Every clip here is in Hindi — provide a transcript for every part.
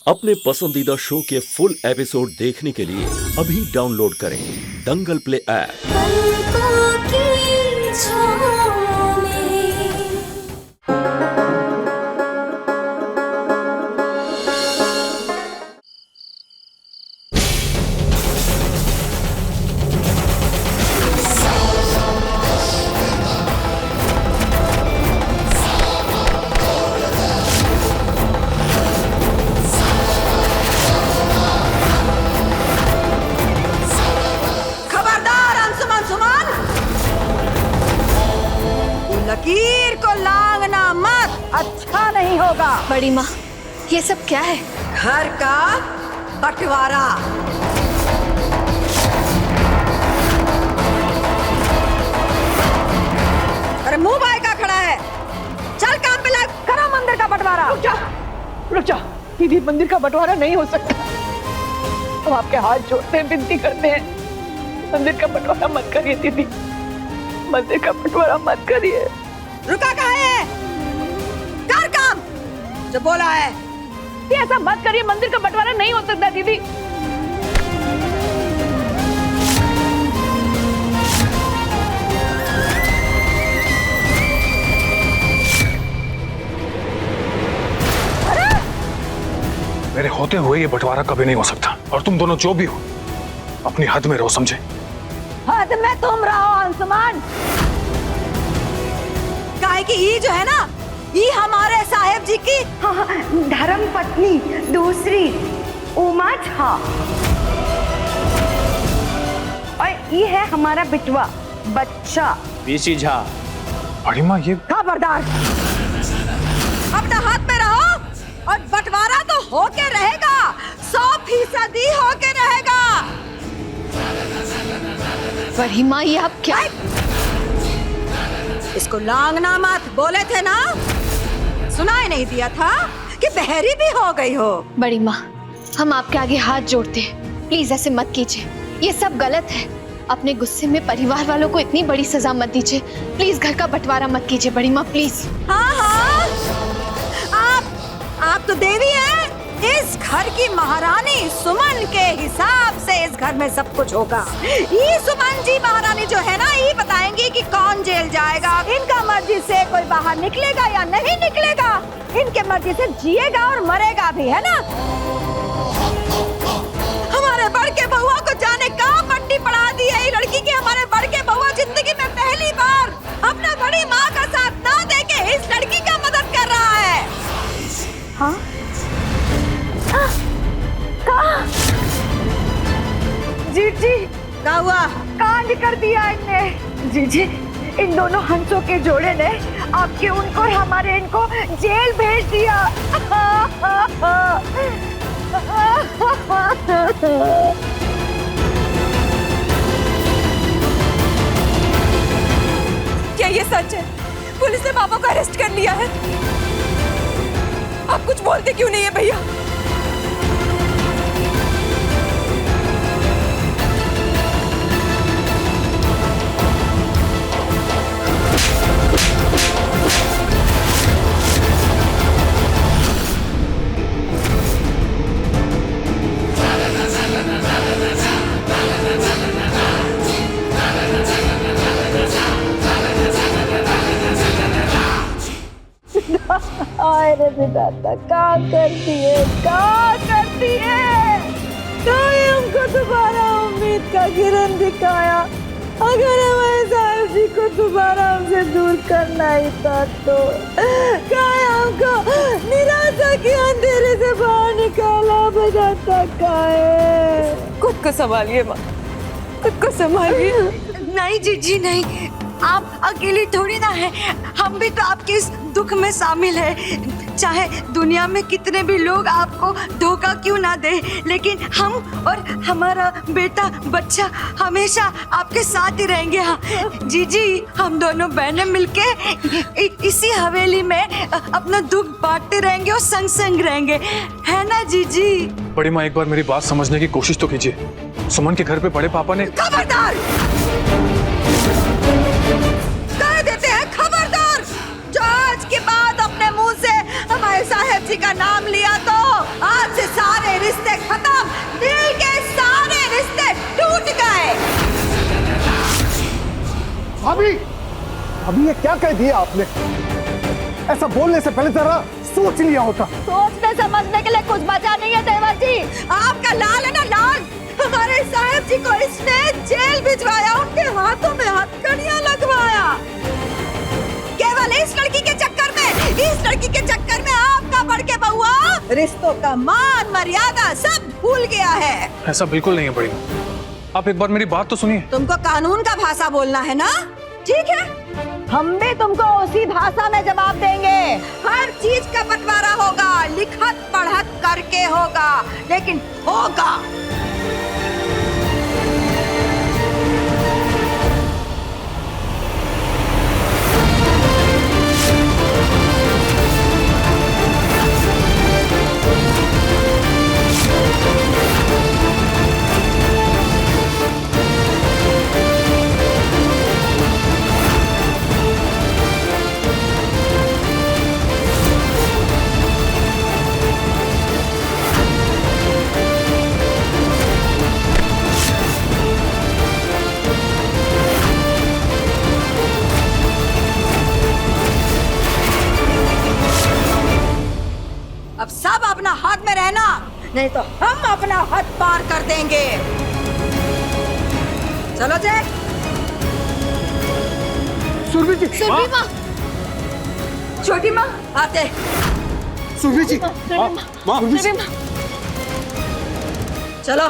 अपने पसंदीदा शो के फुल एपिसोड देखने के लिए अभी डाउनलोड करें दंगल प्ले ऐप। पलकों की छाँव में लकीर को लांघना मत, अच्छा नहीं होगा। बड़ी माँ, ये सब क्या है? घर का बंटवारा। अरे मुंह भाई का खड़ा है, चल काम पे लग, करो मंदिर का बंटवारा। रुक जा दीदी, मंदिर का बंटवारा नहीं हो सकता। हम आपके हाथ जोड़ते हैं, विनती करते हैं, मंदिर का बंटवारा मत करिए दीदी, मंदिर का बंटवारा मत करिए। रुका कहाँ है? कर काम जो बोला है। ऐसा मत करिए, मंदिर का बंटवारा नहीं हो सकता दीदी। मेरे होते हुए ये बंटवारा कभी नहीं हो सकता, और तुम दोनों जो भी हो अपनी हद में रहो, समझे? हद में तुम रहो अंशुमान। काहे कि ये जो है ना, ये हमारे साहेब जी की धर्म पत्नी दूसरी उमा झा, और ये है हमारा बिटवा बच्चा पीसी झा। बड़ी माँ, ये खबरदार, अपना हाथ में रहो, और बंटवारा तो होके रहेगा, 100% होके रहेगा। बड़ी माँ, ये आप क्या? इसको लांघना मत, बोले थे ना? सुनाई नहीं दिया था कि बहरी भी हो गई हो? बड़ी माँ, हम आपके आगे हाथ जोड़ते हैं, प्लीज ऐसे मत कीजिए, ये सब गलत है। अपने गुस्से में परिवार वालों को इतनी बड़ी सजा मत दीजिए, प्लीज घर का बंटवारा मत कीजिए बड़ी माँ, प्लीज। हाँ हाँ, आप तो देवी हैं, इस घर की महारानी सुमन के हिसाब से इस घर में सब कुछ होगा। ये सुमन जी महारानी जो है ना, ये बताएंगी कि कौन जेल जाएगा, इनका मर्जी से कोई बाहर निकलेगा या नहीं निकलेगा, इनके मर्जी से जिएगा और मरेगा भी, है ना? हमारे बड़के बहुआ को जाने कहाँ पट्टी पड़ा दी है ये लड़की की। हमारे बड़के बहुआ जिंदगी में पहली बार अपना बड़ी माँ का साथ ना देके इस लड़की का मदद कर रहा है। हाँ? जीजी, क्या हुआ? कांड कर दिया इनने। जीजी, इन दोनों हंसों के जोड़े ने आपके उनको और हमारे इनको जेल भेज दिया। क्या ये सच है? पुलिस ने पापा को अरेस्ट कर लिया है। आप कुछ बोलते क्यों नहीं है भैया? अरे विधाता, क्या करती है, क्या करती है? कहीं हमको दोबारा उम्मीद का किरण दिखाया। अगर हमारे साहब जी को दोबारा हमसे दूर करना ही था तो कहीं हमको निराशा के अंधेरे से बाहर निकाला बजाता कहीं। खुद को संभालिए माँ, खुद को संभालिए। नहीं जीजी नहीं, आप अकेली थोड़ी ना है, हम भी तो आपके इस दुख में शामिल है। चाहे दुनिया में कितने भी लोग आपको धोखा क्यों ना दे, लेकिन हम और हमारा बेटा बच्चा हमेशा आपके साथ ही रहेंगे। हाँ जीजी, हम दोनों बहनें मिलके इसी हवेली में अपना दुख बांटते रहेंगे और संग संग रहेंगे, है ना जीजी? बड़ी माँ, एक बार मेरी बात समझने की कोशिश तो कीजिए। सुमन के घर पे बड़े पापा ने। खबरदार! कह देते हैं खबरदार! जो आज के बाद अपने मुंह से हमारे साहेब जी का नाम लिया तो आज से अभी ये क्या कह दिया आपने? ऐसा बोलने से पहले जरा सोच लिया होता। सोचने समझने के लिए कुछ बचा नहीं है देवर जी। आपका लाल है ना लाल, हमारे साहब जी को इसने जेल भिजवाया, उनके हाथों में हथकड़ियां लगवाया। केवल इस लड़की के चक्कर में आपका बड़के बहुआ रिश्तों का मान मर्यादा सब भूल गया है। ऐसा बिल्कुल नहीं है बड़ी माँ, आप एक बार मेरी बात तो सुनिए। तुमको कानून का भाषा बोलना है ना, ठीक है, हम भी तुमको उसी भाषा में जवाब देंगे। हर चीज का बंटवारा होगा, लिखत पढ़त करके होगा, लेकिन होगा। अब सब अपना हाथ में रहना, नहीं तो हम अपना हद पार कर देंगे। चलो जय। सुरभि जी, सुरभि माँ, छोटी माँ आते। सुरभि जी, माँ, सुरभि माँ, चलो।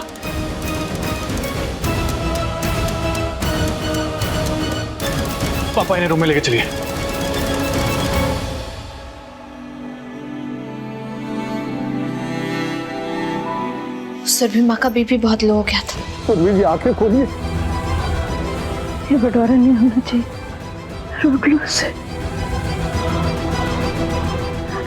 पापा इन्हें रूम में लेके चलिए। सुरभि माँ का बीपी बहुत लो हो गया था। सुरभि जी आंखें खोलिए। ये बंटवारा नहीं होना चाहिए, रोक लो उसे।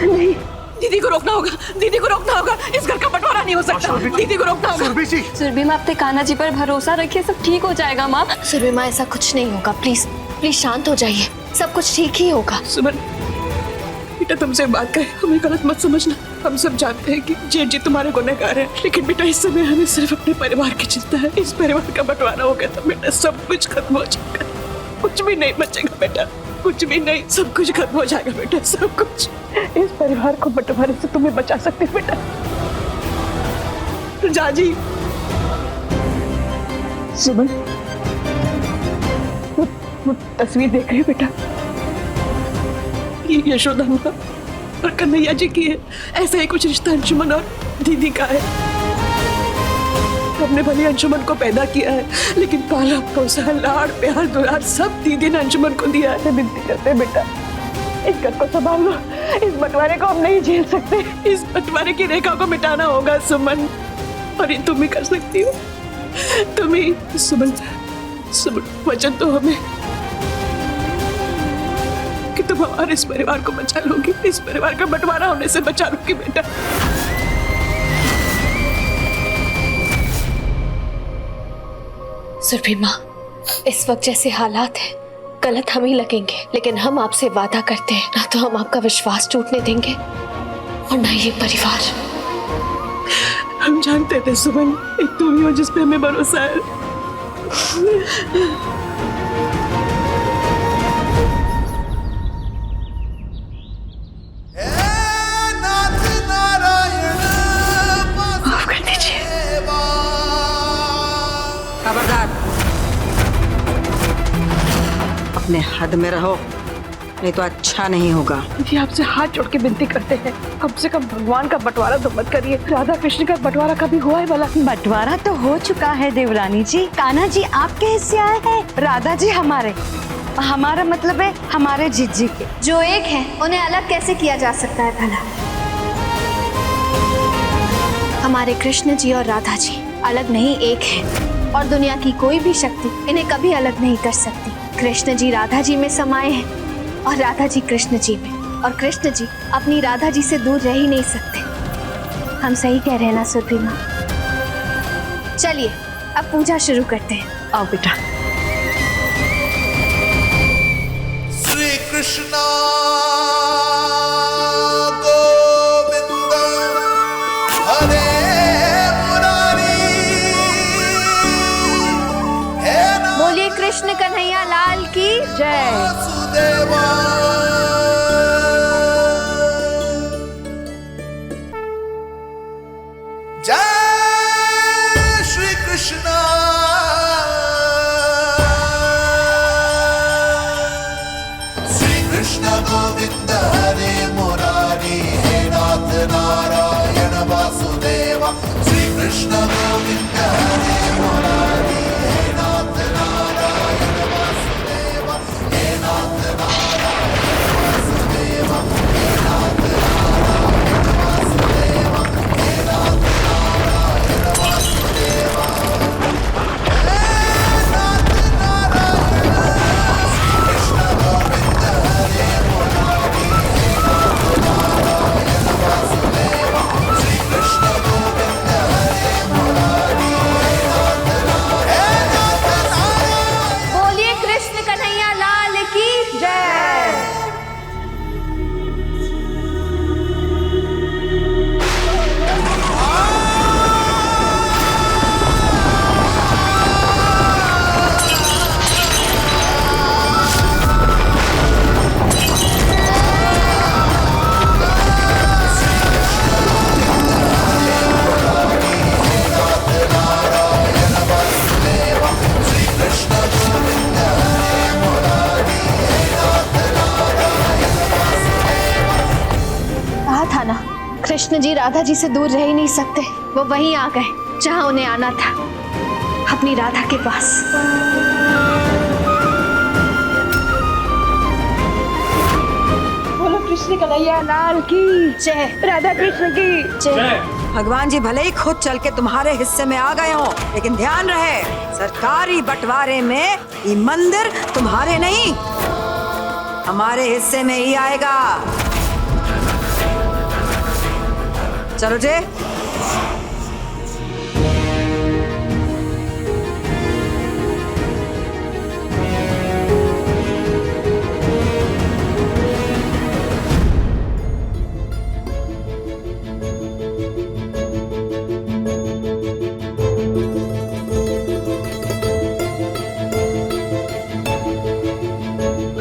नहीं, दीदी को रोकना होगा, दीदी को रोकना होगा। इस घर का बंटवारा नहीं हो सकता, दीदी को रोकना होगा। सुरभि जी, सुरभि माँ, अपने कान्हा जी पर भरोसा रखिए, सब ठीक हो जाएगा माँ। सुरभि माँ, ऐसा कुछ नहीं होगा, प्लीज प्लीज शांत हो जाइए, सब कुछ ठीक ही होगा। सुमन, बेटा तुमसे बात करें, हमें गलत मत समझना। हम सब जानते हैं कि जेठ जी तुम्हारे गुनहगार हैं, लेकिन बेटा इस समय हमें सिर्फ अपने परिवार की चिंता है। इस परिवार का बंटवारा हो गया तो बेटा सब कुछ खत्म हो जाएगा, कुछ भी नहीं बचेगा बेटा, कुछ भी नहीं, सब कुछ खत्म हो जाएगा बेटा, सब कुछ। इस परिवार को बंटवारे से तुम्हें बचा सकते हो बेटा। जाजी, सुमन, वो तस्वीर देख रही हो बेटा? ये यशोदा माँ और कन्हैया जी की है। ऐसा ही कुछ रिश्ता अंशुमन और दीदी का है। हमने भले अंशुमन को पैदा किया है, लेकिन पाला पोसा लाड़ प्यार दुलार सब दीदी ने अंशुमन को दिया है। विनती करते हैं बेटा, इस घर को संभाल लो, इस बंटवारे को हम नहीं झेल सकते, इस बंटवारे की रेखा को मिटाना होगा सुमन, और ये तुम ही कर सकती हो, तुम ही। सुमन, सुमन वचन तो हमें कि तुम हमारे इस परिवार को बचा लोगी, इस परिवार का बंटवारा होने से बचा लोगी बेटा। सुरभि माँ, इस वक्त जैसे हालात हैं, गलत हम ही लगेंगे, लेकिन हम आपसे वादा करते हैं, ना तो हम आपका विश्वास टूटने देंगे और ना ये परिवार। हम जानते थे सुमन, एक तुम ही हो जिस पे हमें भरोसा है। माफ कर दीजिए। खबरदार, अपने हद में रहो, नहीं तो अच्छा नहीं होगा। जी आपसे हाथ जोड़ के विनती करते हैं, कम से कम भगवान का बंटवारा तो मत करिए। राधा कृष्ण का बंटवारा कभी हुआ है भला? बंटवारा तो हो चुका है देवरानी जी। कान्हा जी आपके हिस्से आए हैं, राधा जी हमारे, हमारा मतलब है हमारे जीजी के। जो एक है उन्हें अलग कैसे किया जा सकता है भला? हमारे कृष्ण जी और राधा जी अलग नहीं, एक है, और दुनिया की कोई भी शक्ति इन्हें कभी अलग नहीं कर सकती। कृष्ण जी राधा जी में समाये हैं और राधा जी कृष्ण जी में, और कृष्ण जी अपनी राधा जी से दूर रह ही नहीं सकते। हम सही कह रहे हैं ना सुरभि माँ? चलिए अब पूजा शुरू करते हैं। आओ बेटा। श्री कृष्णा गोविंद हरे बोलिए कृष्ण कन्हैया लाल की जय। वासुदेवा जय श्री कृष्ण श्री कृष्ण गोविंद हरे मुरारी हे नाथ नारायण वासुदेवा श्री कृष्ण गोविंद हरे मुरारी हे नाथ नारायण वासुदेवा हे नाथ नारायण वासुदेवा हे नाथ नारायण वासुदेवा हे नाथ नारायण वासुदेवा हे नाथ नारायण श्री कृष्ण गोविंद हरे मुरारी हे नाथ नारायण वासुदेवा श्री कृष्ण गोविंद हरे मुरारी हे नाथ नारायण बोलिए कृष्ण कन्हैया लाल की जय। कहा था ना, कृष्ण जी राधा जी से दूर रह ही नहीं सकते। वो वहीं आ गए जहां उन्हें आना था, अपनी राधा के पास। बोलो कृष्ण कन्हैया लाल की जय। राधा कृष्ण की जय। भगवान जी भले ही खुद चल के तुम्हारे हिस्से में आ गए हो, लेकिन ध्यान रहे सरकारी बंटवारे में ये मंदिर तुम्हारे नहीं, हमारे हिस्से में ही आएगा। चलो जे।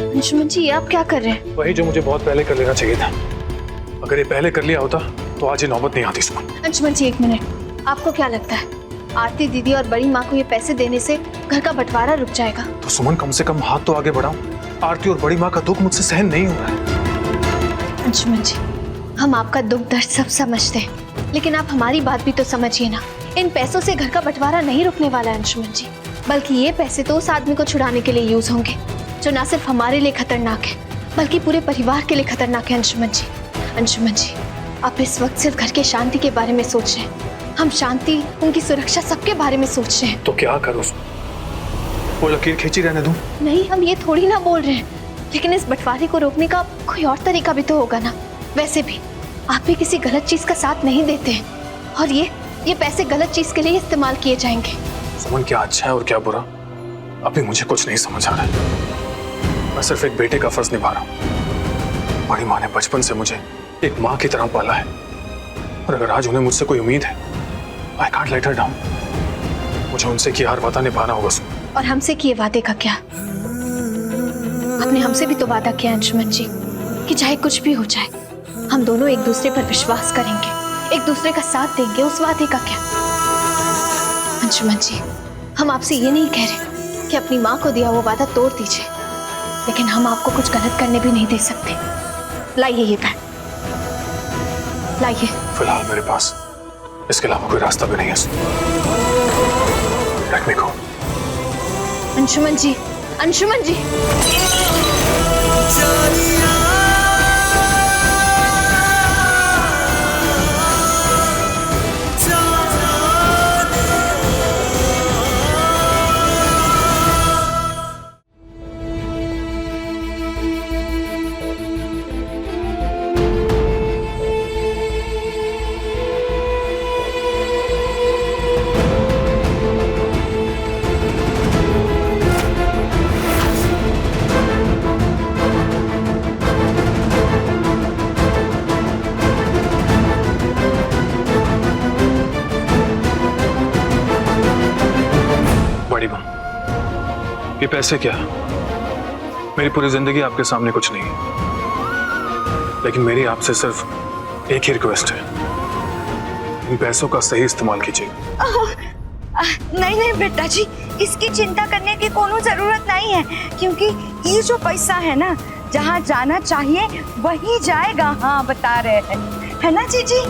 अंशुमन जी, ये आप क्या कर रहे हैं? वही जो मुझे बहुत पहले कर लेना चाहिए था। अगर ये पहले कर लिया होता तो आज ये नौबत नहीं आती सुमन। अंशुमन जी, एक मिनट। आपको क्या लगता है आरती दीदी और बड़ी माँ को ये पैसे देने से घर का बंटवारा रुक जाएगा? तो सुमन कम से कम हाथ तो आगे बढ़ाओ। आरती और बड़ी माँ का दुख मुझसे सहन नहीं हो रहा है। अंशुमन जी, हम आपका दुख दर्द सब समझते हैं, लेकिन आप हमारी बात भी तो समझिए ना। इन पैसों से घर का बंटवारा नहीं रुकने वाला है अंशुमन जी, बल्कि ये पैसे तो उस आदमी को छुड़ाने के लिए यूज होंगे जो ना सिर्फ हमारे लिए खतरनाक है बल्कि पूरे परिवार के लिए खतरनाक है। अंशुमन जी, अंशुमन जी, आप इस वक्त सिर्फ घर के शांति के बारे में सोच रहे हैं। हम शांति, उनकी सुरक्षा, सबके बारे में सोच रहे हैं। तो क्या करूं? वो लकीर खींची रहने दूं? नहीं, हम ये थोड़ी ना बोल रहे हैं, लेकिन इस बंटवारे को रोकने का कोई और तरीका भी तो होगा ना। वैसे भी आप भी किसी गलत चीज का साथ नहीं देते हैं, और ये पैसे गलत चीज के लिए इस्तेमाल किए जाएंगे। सुमन, क्या अच्छा है और क्या बुरा अभी मुझे कुछ नहीं समझ आ रहा है। मैं सिर्फ एक बेटे का फर्ज निभा रहा हूँ। बड़ी माँ ने बचपन से मुझे एक माँ की तरह पाला है, और अगर आज उन्हें मुझसे कोई उम्मीद है, I can't let her down। मुझे उनसे किया हर वादा निभाना होगा सुमन। और हमसे किए वादे का क्या? आपने हमसे भी तो वादा किया अंशुमन जी कि चाहे कुछ भी हो जाए हम दोनों एक दूसरे पर विश्वास करेंगे, एक दूसरे का साथ देंगे। उस वादे का क्या? अंशुमन जी, हम आपसे ये नहीं कह रहे कि अपनी माँ को दिया वो वादा तोड़ दीजिए, लेकिन हम आपको कुछ गलत करने भी नहीं दे सकते। लाइए ये बैग, लाइए। फिलहाल मेरे पास इसके अलावा कोई रास्ता भी नहीं है। Let me go। अंशुमन जी, अंशुमन जी। ये पैसे क्या, मेरी पूरी जिंदगी आपके सामने कुछ नहीं है, लेकिन मेरी आपसे सिर्फ एक ही रिक्वेस्ट है, इन पैसों का सही इस्तेमाल कीजिए। नहीं नहीं बेटा जी, इसकी चिंता करने की कोनो जरूरत नहीं है, क्योंकि ये जो पैसा है ना, जहाँ जाना चाहिए वही जाएगा। हाँ बता रहे हैं, है ना जीजी?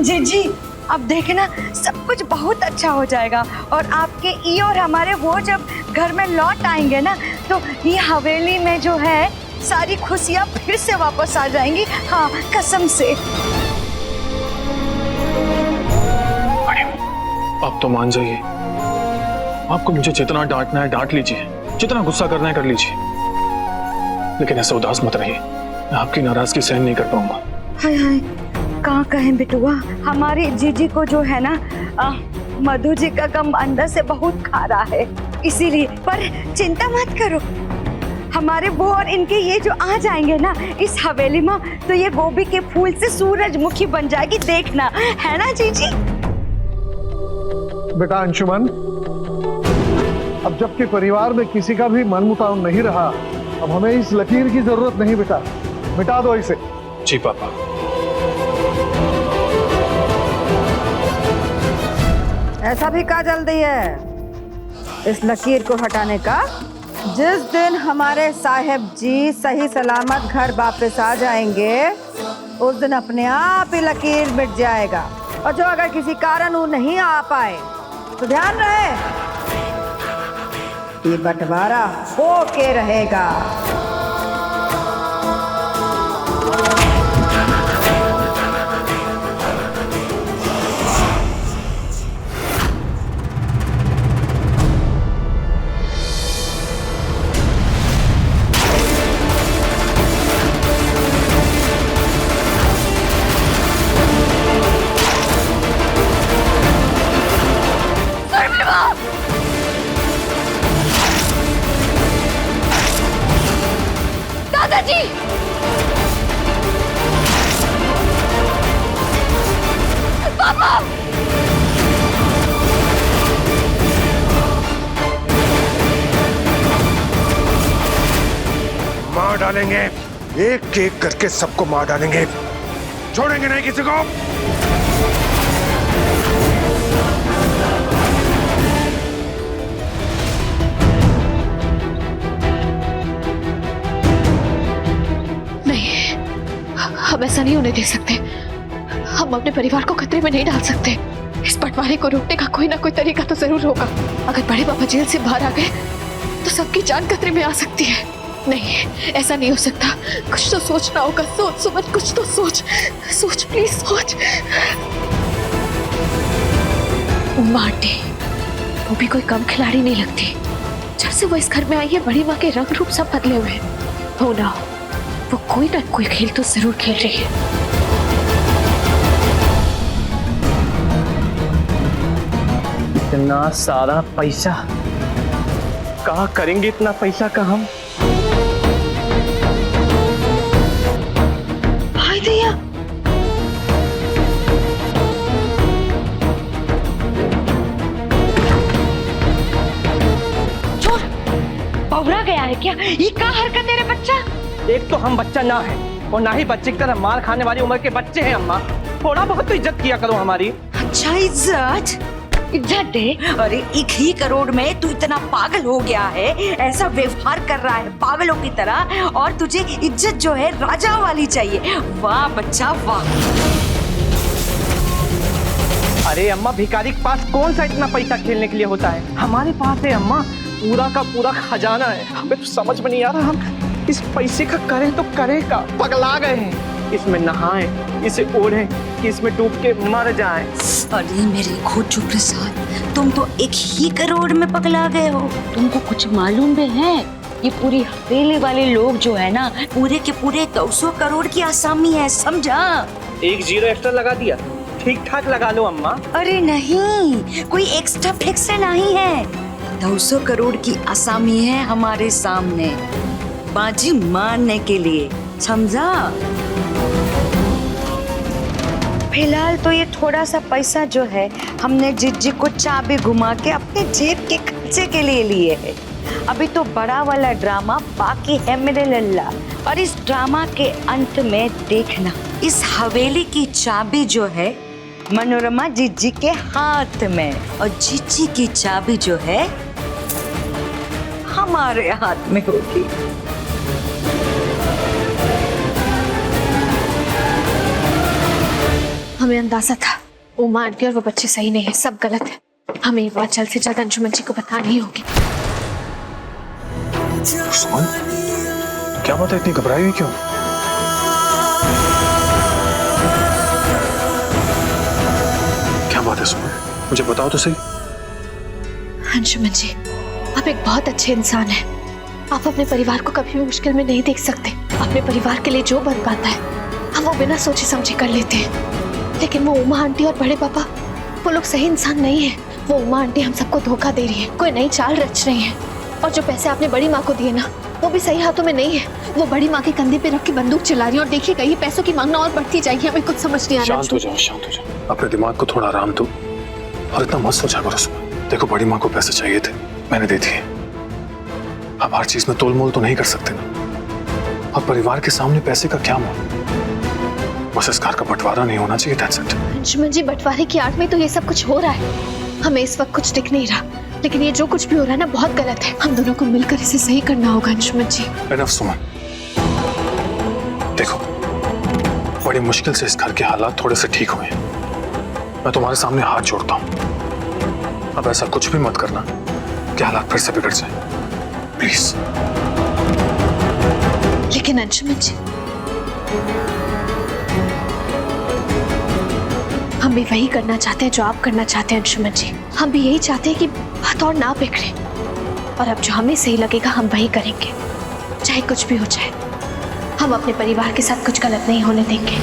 जीजी अब देखना सब कुछ बहुत अच्छा हो जाएगा, और आपके ये और हमारे वो जब घर में लौट आएंगे ना, तो ये हवेली में जो है सारी खुशियाँ फिर से वापस आ जाएंगी। हाँ कसम से। आप तो मान जाइए, आपको मुझे जितना डांटना है डांट लीजिए, जितना गुस्सा करना है कर लीजिए, लेकिन ऐसा उदास मत रहिए, मैं आपकी नाराजगी सहन नहीं कर पाऊंगा। हाय हाय, कहाँ कहें बिटुआ, हमारी जीजी को जो है ना मधु जी का गम अंदर से बहुत खा रहा है, इसीलिए। पर चिंता मत करो, हमारे वो और इनके ये जो आ जाएंगे ना इस हवेली में, तो ये गोभी के फूल से सूरजमुखी बन जाएगी, देखना, है ना जीजी? बेटा अंशुमन, अब जबकि परिवार में किसी का भी मनमुटाव नहीं रहा, अब हमें इस लकीर की जरूरत नहीं बेटा, मिटा दो इसे। जी पापा। ऐसा भी क्या जल्दी है इस लकीर को हटाने का? जिस दिन हमारे साहेब जी सही सलामत घर वापस आ जाएंगे, उस दिन अपने आप ही लकीर मिट जाएगा। और जो अगर किसी कारण वो नहीं आ पाए, तो ध्यान रहे ये बंटवारा होके रहेगा। दादाजी! पापा! मार डालेंगे, एक एक करके सबको मार डालेंगे, छोड़ेंगे नहीं किसी को। हम ऐसा नहीं होने दे सकते, हम अपने परिवार को खतरे में नहीं डाल सकते। इस बंटवारे को रोकने का कोई ना कोई तरीका तो जरूर होगा। अगर बड़े पापा जेल से बाहर आ गए तो सबकी जान खतरे में आ सकती है। नहीं, ऐसा नहीं हो सकता, कुछ तो सोचना होगा। सोच सुमन, कुछ तो सोच, सोच प्लीज सोच। उमा आंटी, वो भी कोई कम खिलाड़ी नहीं लगती। जब से वो इस घर में आई है, बड़ी माँ के रंग रूप सब बदले हुए हैं। हो ना, वो कोई ना कोई खेल तो जरूर खेल रही है। इतना सारा पैसा कहाँ करेंगे? इतना पैसा का हम हाय दैया, चोर पवरा गया है क्या? ये क्या हरकत है रे बच्चा? एक तो हम बच्चा ना है, और ना ही बच्चे की तरह मार खाने वाली उम्र के बच्चे हैं। अम्मा, थोड़ा बहुत तो इज्जत किया करो हमारी। अच्छा इज्जत दे? अरे 1 ही करोड़ में तू इतना पागल हो गया है, ऐसा व्यवहार कर रहा है पागलों की तरह, और तुझे इज्जत जो है राजा वाली चाहिए। वाह बच्चा वाह। अरे अम्मा, भिखारी के पास कौन सा इतना पैसा खेलने के लिए होता है? हमारे पास है अम्मा, पूरा का पूरा खजाना है। हमें तो समझ में नहीं आ रहा हम इस पैसे का करें तो करें का। पगला गए हैं, इसमें नहाएं, इसे ओढ़ें कि इसमें डूब के मर जाएं। अरे मेरे खोजू प्रसाद, तुम तो 1 ही करोड़ में पगला गए हो। तुमको कुछ मालूम भी है? ये पूरी हवेली वाले लोग जो है ना, पूरे के पूरे 200 करोड़ की आसामी है, समझा? 1 जीरो एक्स्ट्रा लगा दिया, ठीक ठाक लगा लो अम्मा। अरे नहीं, कोई एक्स्ट्रा फिक्सर नहीं है, 200 करोड़ की आसामी है हमारे सामने, बाजी मारने के लिए, समझा? फिलहाल तो ये थोड़ा सा पैसा जो है हमने जिज्जी को चाबी घुमा के अपने जेब के खर्चे के लिए लिए है। अभी तो बड़ा वाला ड्रामा बाकी है मेरे लल्ला। और इस ड्रामा के अंत में देखना, इस हवेली की चाबी जो है मनोरमा जीजी के हाथ में, और जीजी की चाबी जो है हमारे हाथ में होगी। हमें अंदाजा था उमा आंटी और वो बच्चे सही नहीं है, सब गलत है। हमें ये बात जल्द से जल्द अंजुमन जी को बतानी होगी। सुमन, क्या बात है, इतनी घबराई हुई क्यों? क्या बात है सुमन, मुझे बताओ तो सही। अंजुमन जी, आप एक बहुत अच्छे इंसान हैं। आप अपने परिवार को कभी भी मुश्किल में नहीं देख सकते। अपने परिवार के लिए जो बन पाता है हम वो बिना सोचे समझे कर लेते हैं। लेकिन वो उमा आंटी और बड़े पापा, वो लोग सही इंसान नहीं है। वो उमा आंटी हम सबको धोखा दे रही है, कोई नई चाल रच रही है। और जो पैसे आपने बड़ी माँ को दिए ना, वो भी सही हाथों में नहीं है। वो बड़ी माँ के कंधे पे रख के बंदूक चला रही है और देखिएगा ये पैसों की मांगना और बढ़ती जाएगी। हमें कुछ समझ नहीं आ रहा। शांत हो जाओ, शांत हो जाओ, अपने दिमाग को थोड़ा आराम दो और इतना मत सोचा करो सुमन। देखो, बड़ी माँ को पैसे चाहिए थे, मैंने दे दिए। अब हर चीज में तोल मोल तो नहीं कर सकते ना। और परिवार के सामने पैसे का क्या मोल? बस इस घर का बंटवारा नहीं होना चाहिए, that's it। अंजुमन जी, बंटवारे की आड़ में तो ये सब कुछ हो रहा है। हमें इस वक्त कुछ दिख नहीं रहा, लेकिन ये जो कुछ भी हो रहा है ना, बहुत गलत है। हम दोनों को मिलकर इसे सही करना होगा अंजुमन जी। Enough, सुमन। देखो, बड़ी मुश्किल से इस घर के हालात थोड़े से ठीक हुए हैं। मैं तुम्हारे सामने हाथ जोड़ता हूँ, अब ऐसा कुछ भी मत करना कि हालात फिर से बिगड़ जाए, प्लीज। लेकिन अंजुमन जी, हम भी वही करना चाहते हैं जो आप करना चाहते हैं अंजुमन जी। हम भी यही चाहते हैं कि बात और ना बिगड़े, और अब जो हमें सही लगेगा हम वही करेंगे, चाहे कुछ भी हो जाए। हम अपने परिवार के साथ कुछ गलत नहीं होने देंगे।